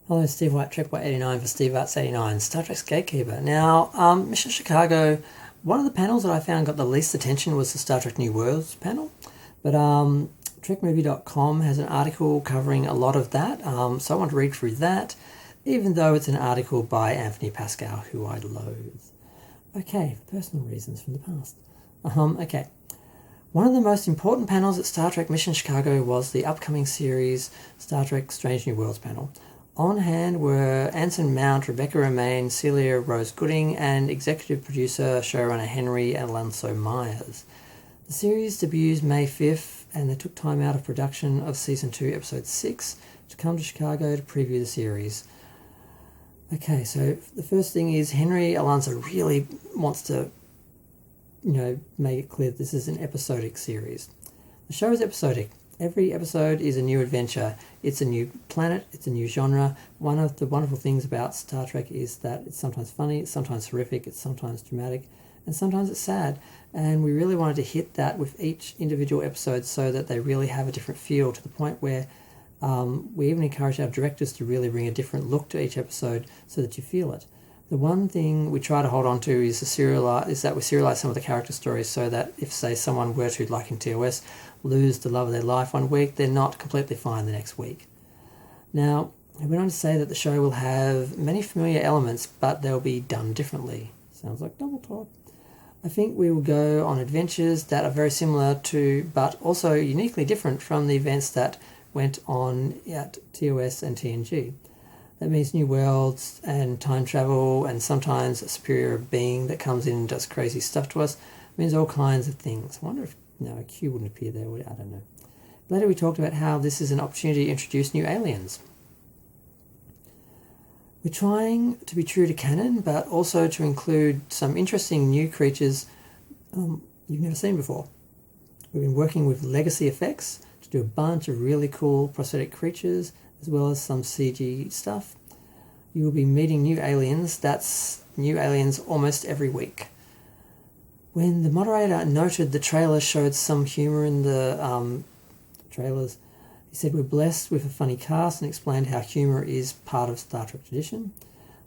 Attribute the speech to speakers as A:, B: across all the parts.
A: Hello, Steve White, Trekmovie 89 for Steve Arts 89, Star Trek's Gatekeeper. Now, Mission Chicago, one of the panels that I found got the least attention was the Star Trek New Worlds panel, but Trekmovie.com has an article covering a lot of that, so I want to read through that, even though it's an article by Anthony Pascal, who I loathe. Okay, for personal reasons from the past. Okay. One of the most important panels at Star Trek Mission Chicago was the upcoming series Star Trek Strange New Worlds panel. On hand were Anson Mount, Rebecca Romaine, Celia Rose Gooding, and executive producer, showrunner Henry Alonso Myers. The series debuts May 5th, and they took time out of production of Season 2, Episode 6 to come to Chicago to preview the series. Okay, so the first thing is Henry Alonso really wants to, make it clear that this is an episodic series. The show is episodic. Every episode is a new adventure. It's a new planet. It's a new genre. One of the wonderful things about Star Trek is that it's sometimes funny, it's sometimes horrific, it's sometimes dramatic, and sometimes it's sad. And we really wanted to hit that with each individual episode so that they really have a different feel, to the point where we even encourage our directors to really bring a different look to each episode so that you feel it. The one thing we try to hold on to is that we serialize some of the character stories so that if, say, someone were to, like in TOS, lose the love of their life one week, they're not completely fine the next week. Now, I went on to say that the show will have many familiar elements, but they'll be done differently. Sounds like double talk. I think we will go on adventures that are very similar to, but also uniquely different from the events that went on at TOS and TNG. That means new worlds and time travel, and sometimes a superior being that comes in and does crazy stuff to us. It means all kinds of things. I wonder if a Q wouldn't appear there. I don't know. Later we talked about how this is an opportunity to introduce new aliens. We're trying to be true to canon, but also to include some interesting new creatures you've never seen before. We've been working with legacy effects to do a bunch of really cool prosthetic creatures, as well as some CG stuff. You will be meeting new aliens. That's new aliens almost every week. When the moderator noted the trailer showed some humour in the trailers, he said we're blessed with a funny cast and explained how humour is part of Star Trek tradition.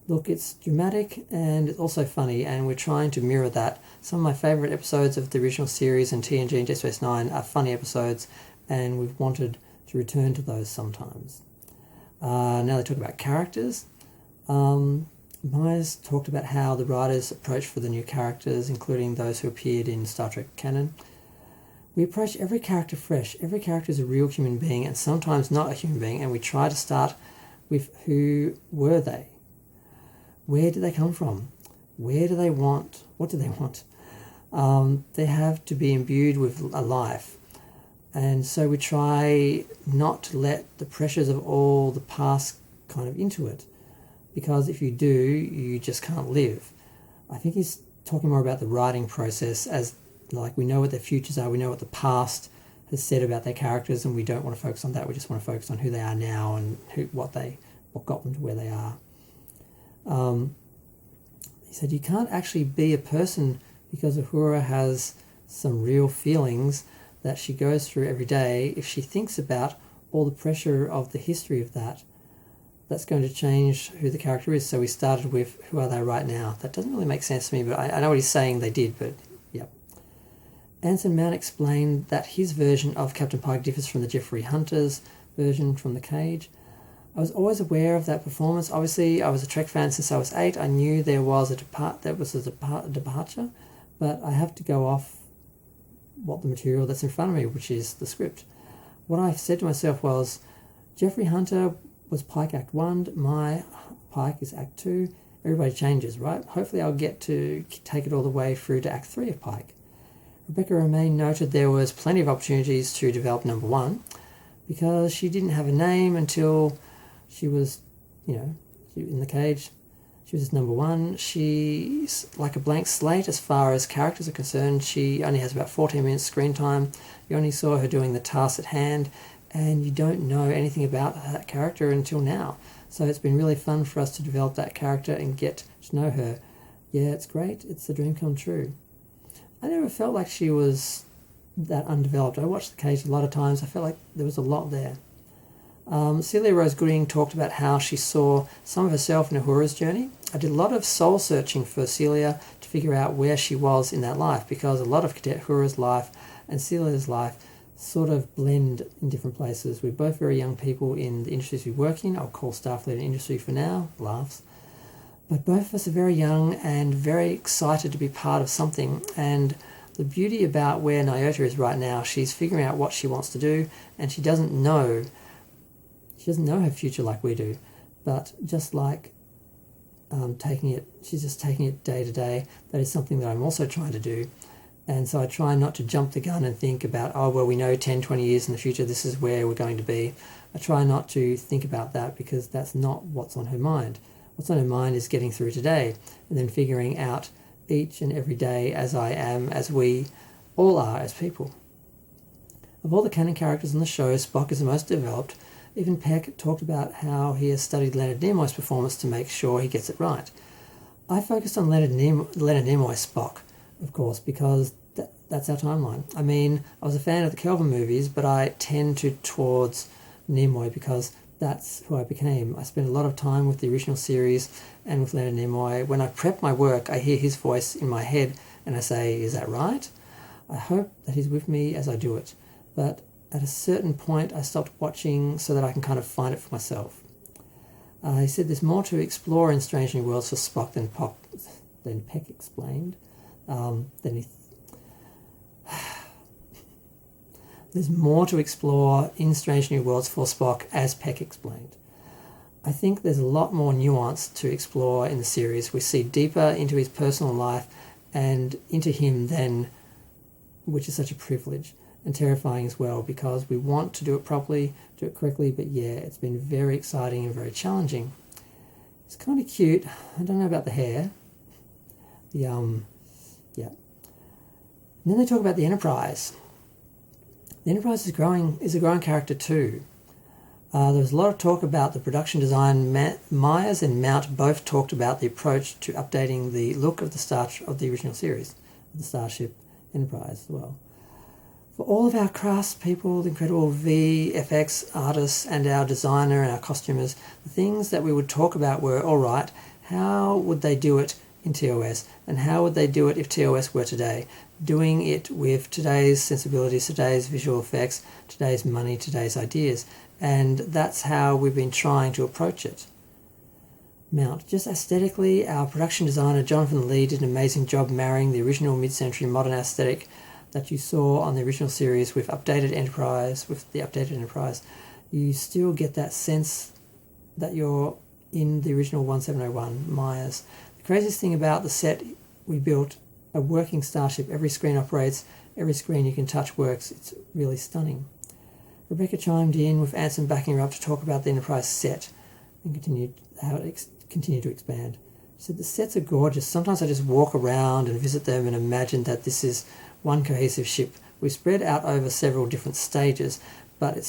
A: Look, it's dramatic and it's also funny, and we're trying to mirror that. Some of my favourite episodes of the original series and TNG and Deep Space Nine are funny episodes, and we've wanted to return to those sometimes. Now they talk about characters. Myers talked about how the writers approach for the new characters, including those who appeared in Star Trek canon. We approach every character fresh. Every character is a real human being, and sometimes not a human being, and we try to start with who were they? Where did they come from? Where do they want? What do they want? They have to be imbued with a life. And so we try not to let the pressures of all the past kind of into it, because if you do, you just can't live. I think he's talking more about the writing process, as like we know what their futures are, we know what the past has said about their characters, and we don't want to focus on that. We just want to focus on who they are now and what got them to where they are. He said you can't actually be a person, because Uhura has some real feelings that she goes through every day. If she thinks about all the pressure of the history of that, that's going to change who the character is. So we started with who are they right now. That doesn't really make sense to me, but I know what he's saying they did, but yep. Anson Mount explained that his version of Captain Pike differs from the Jeffrey Hunter's version from The Cage. I was always aware of that performance. Obviously, I was a Trek fan since I was 8. I knew there was a departure, but I have to go off what the material that's in front of me, which is the script. What I said to myself was, Jeffrey Hunter was Pike Act 1, my Pike is Act 2. Everybody changes, right? Hopefully I'll get to take it all the way through to Act 3 of Pike. Rebecca Romaine noted there was plenty of opportunities to develop number 1, because she didn't have a name until she was, in The Cage. She was number 1. She's like a blank slate as far as characters are concerned. She only has about 14 minutes screen time. You only saw her doing the task at hand, and you don't know anything about that character until now. So it's been really fun for us to develop that character and get to know her. Yeah, it's great. It's a dream come true. I never felt like she was that undeveloped. I watched The Cage a lot of times. I felt like there was a lot there. Celia Rose Gooding talked about how she saw some of herself in Uhura's journey. I did a lot of soul searching for Celia to figure out where she was in that life, because a lot of Cadet Uhura's life and Celia's life sort of blend in different places. We're both very young people in the industries we work in. I'll call staff leader industry for now, laughs. But both of us are very young and very excited to be part of something. And the beauty about where Nyota is right now, she's figuring out what she wants to do, and she doesn't know her future like we do. But just like she's just taking it day to day. That is something that I'm also trying to do. And so I try not to jump the gun and think about, oh, well, we know 10, 20 years in the future, this is where we're going to be. I try not to think about that, because that's not what's on her mind. What's on her mind is getting through today and then figuring out each and every day, as I am, as we all are as people. Of all the canon characters on the show, Spock is the most developed. Even Peck talked about how he has studied Leonard Nimoy's performance to make sure he gets it right. I focused on Leonard Nimoy Spock, of course, because that's our timeline. I mean, I was a fan of the Kelvin movies, but I tend towards Nimoy because that's who I became. I spent a lot of time with the original series and with Leonard Nimoy. When I prep my work, I hear his voice in my head and I say, is that right? I hope that he's with me as I do it. But at a certain point, I stopped watching so that I can kind of find it for myself. He said there's more to explore in Strange New Worlds for Spock than Peck explained. There's more to explore in Strange New Worlds for Spock, as Peck explained. I think there's a lot more nuance to explore in the series. We see deeper into his personal life and into him then, which is such a privilege and terrifying as well, because we want to do it properly, do it correctly, but yeah, it's been very exciting and very challenging. It's kind of cute. I don't know about the hair. Yeah. And then they talk about the Enterprise. The Enterprise is a growing character too. There was a lot of talk about the production design. Myers and Mount both talked about the approach to updating the look of the original series, the Starship Enterprise as well. For all of our craftspeople, the incredible VFX artists and our designer and our costumers, the things that we would talk about were, all right, how would they do it in TOS? And how would they do it if TOS were today? Doing it with today's sensibilities, today's visual effects, today's money, today's ideas. And that's how we've been trying to approach it. Mount, just aesthetically, our production designer Jonathan Lee did an amazing job marrying the original mid-century modern aesthetic that you saw on the original series with the updated Enterprise. You still get that sense that you're in the original 1701 Myers. The craziest thing about the set, we built a working starship. Every screen operates, every screen you can touch works. It's really stunning. Rebecca chimed in with Anson backing her up to talk about the Enterprise set and how it continued to expand. She said, the sets are gorgeous. Sometimes I just walk around and visit them and imagine that this is one cohesive ship. We spread out over several different stages, but they're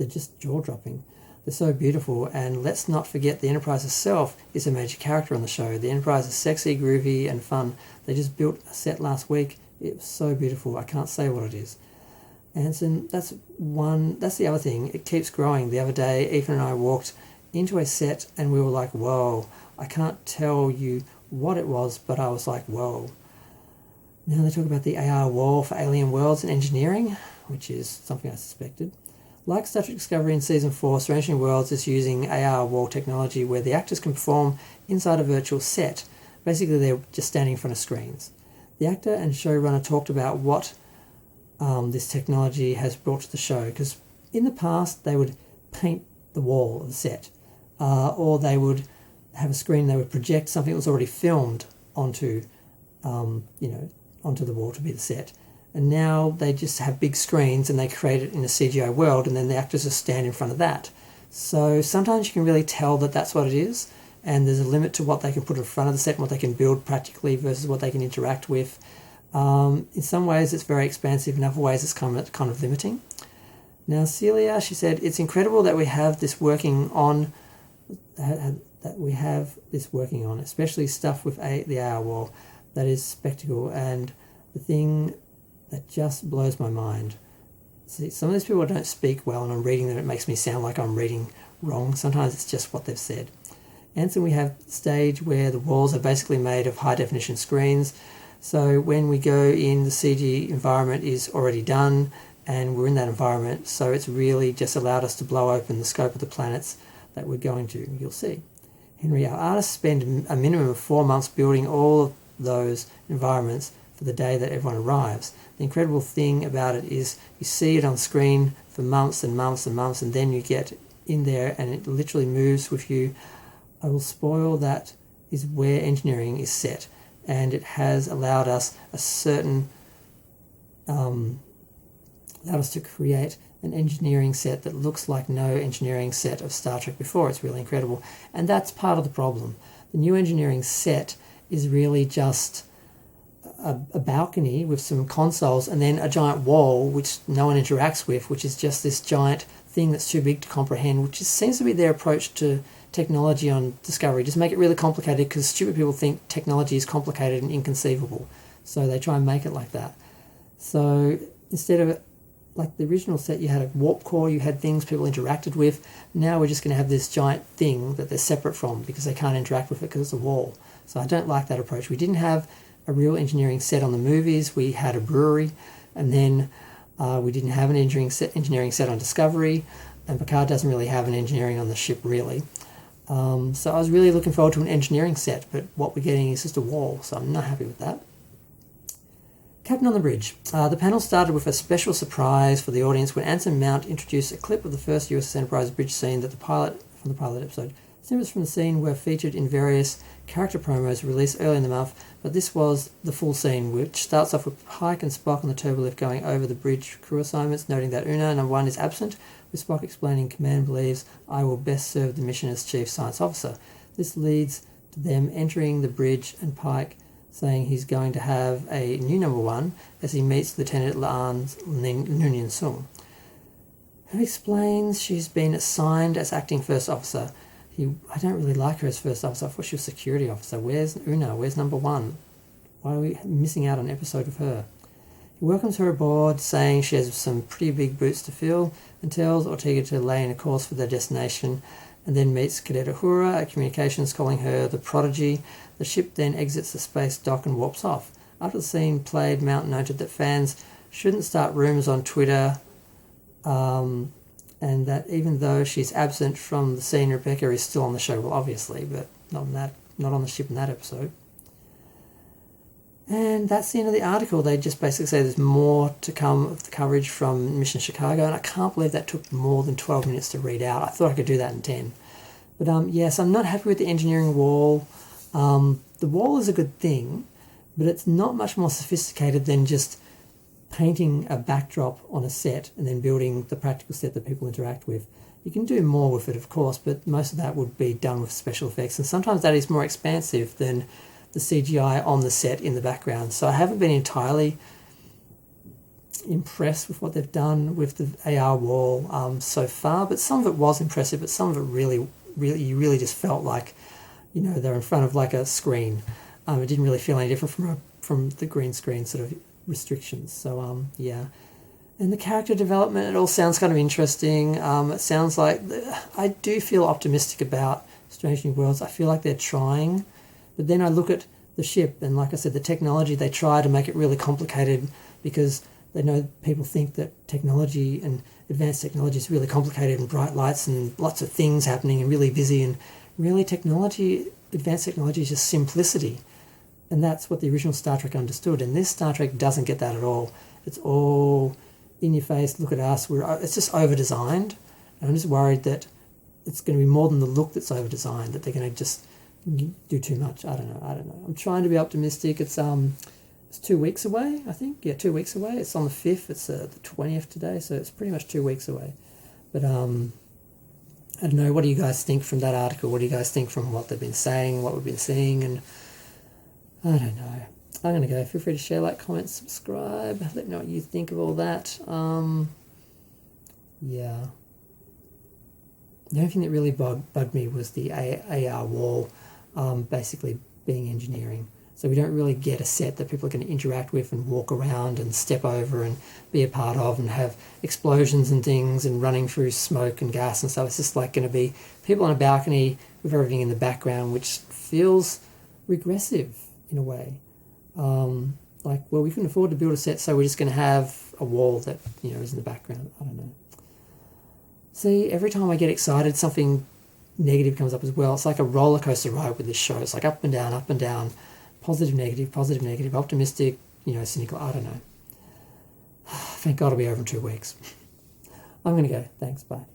A: just jaw-dropping. They're so beautiful, and let's not forget the Enterprise itself is a major character on the show. The Enterprise is sexy, groovy, and fun. They just built a set last week. It was so beautiful. I can't say what it is. Anson, that's the other thing. It keeps growing. The other day, Ethan and I walked into a set, and we were like, whoa. I can't tell you what it was, but I was like, whoa. Now they talk about the AR wall for Alien Worlds and engineering, which is something I suspected. Like Star Trek Discovery in Season 4, Strange New Worlds is using AR wall technology where the actors can perform inside a virtual set. Basically, they're just standing in front of screens. The actor and showrunner talked about what this technology has brought to the show, because in the past they would paint the wall of the set, or they would have a screen, they would project something that was already filmed onto the wall to be the set. And now they just have big screens and they create it in a CGI world, and then the actors just stand in front of that. So sometimes you can really tell that that's what it is, and there's a limit to what they can put in front of the set and what they can build practically versus what they can interact with. In some ways it's very expansive, in other ways it's kind of limiting. Now Celia, she said, it's incredible that we have this working on, especially stuff with the AR wall. That is spectacle, and the thing that just blows my mind See, some of these people don't speak well, and I'm reading them, it makes me sound like I'm reading wrong. Sometimes it's just what they've said. Anson, we have the stage where the walls are basically made of high-definition screens. So when we go in, the CG environment is already done, and we're in that environment. So it's really just allowed us to blow open the scope of the planets that we're going to. You'll see. Henry, our artists spend a minimum of 4 months building all of those environments for the day that everyone arrives. The incredible thing about it is you see it on screen for months and months and months, and then you get in there and it literally moves with you. I will spoil that is where engineering is set, and it has allowed us allowed us to create an engineering set that looks like no engineering set of Star Trek before. It's really incredible, and that's part of the problem. The new engineering set is really just a balcony with some consoles and then a giant wall which no one interacts with, which is just this giant thing that's too big to comprehend, which seems to be their approach to technology on Discovery. Just make it really complicated because stupid people think technology is complicated and inconceivable, so they try and make it like that. So instead of like the original set, you had a warp core, you had things people interacted with. Now we're just going to have this giant thing that they're separate from because they can't interact with it because it's a wall. So I don't like that approach. We didn't have a real engineering set on the movies. We had a brewery, and then we didn't have an engineering set on Discovery, and Picard doesn't really have an engineering on the ship really. So I was really looking forward to an engineering set, but what we're getting is just a wall, so I'm not happy with that. Captain on the Bridge. The panel started with a special surprise for the audience when Anson Mount introduced a clip of the first USS Enterprise bridge scene from the pilot episode. Snippets from the scene were featured in various character promos released early in the month, but this was the full scene, which starts off with Pike and Spock on the turbolift going over the bridge crew assignments, noting that Una, number 1, is absent, with Spock explaining Command believes I will best serve the mission as Chief Science Officer. This leads to them entering the bridge and Pike saying he's going to have a new number 1 as he meets Lieutenant La'an's Noonien Sung, who explains she's been assigned as acting first officer. I don't really like her as first officer. I thought she was security officer. Where's Una? Where's number 1? Why are we missing out on an episode with her? He welcomes her aboard, saying she has some pretty big boots to fill, and tells Ortega to lay in a course for their destination, and then meets Cadet Uhura at communications, calling her the Prodigy. The ship then exits the space dock and warps off. After the scene played, Mount noted that fans shouldn't start rumours on Twitter, and that even though she's absent from the scene, Rebecca is still on the show. Well, obviously, but not on the ship in that episode. And that's the end of the article. They just basically say there's more to come of the coverage from Mission Chicago, and I can't believe that took more than 12 minutes to read out. I thought I could do that in 10. But yes, I'm not happy with the engineering wall. The wall is a good thing, but it's not much more sophisticated than just painting a backdrop on a set and then building the practical set that people interact with. You can do more with it, of course, but most of that would be done with special effects, and sometimes that is more expansive than the CGI on the set in the background. So I haven't been entirely impressed with what they've done with the AR wall so far, but some of it was impressive, but some of it really, you really just felt like, they're in front of like a screen. It didn't really feel any different from the green screen sort of restrictions. So yeah, and the character development, it all sounds kind of interesting. It sounds like I do feel optimistic about Strange New Worlds. I feel like they're trying, but then I look at the ship and, like I said, the technology, they try to make it really complicated because they know people think that technology and advanced technology is really complicated and bright lights and lots of things happening and really busy, and really advanced technology is just simplicity. And that's what the original Star Trek understood. And this Star Trek doesn't get that at all. It's all in your face, look at us. It's just over-designed. And I'm just worried that it's going to be more than the look that's over-designed, that they're going to just do too much. I don't know. I'm trying to be optimistic. It's 2 weeks away, I think. Yeah, 2 weeks away. It's on the 5th. It's the 20th today, so it's pretty much 2 weeks away. But I don't know. What do you guys think from that article? What do you guys think from what they've been saying, what we've been seeing? And I don't know. I'm going to go. Feel free to share, like, comment, subscribe. Let me know what you think of all that. Yeah. The only thing that really bugged me was the AR wall basically being engineering. So we don't really get a set that people are going to interact with and walk around and step over and be a part of and have explosions and things and running through smoke and gas and stuff. It's just like going to be people on a balcony with everything in the background, which feels regressive in a way. Like, well, we couldn't afford to build a set, so we're just going to have a wall that, you know, is in the background. I don't know. See, every time I get excited, something negative comes up as well. It's like a roller coaster ride with this show. It's like up and down, positive, negative, optimistic, you know, cynical. I don't know. Thank God it'll be over in 2 weeks. I'm going to go. Thanks. Bye.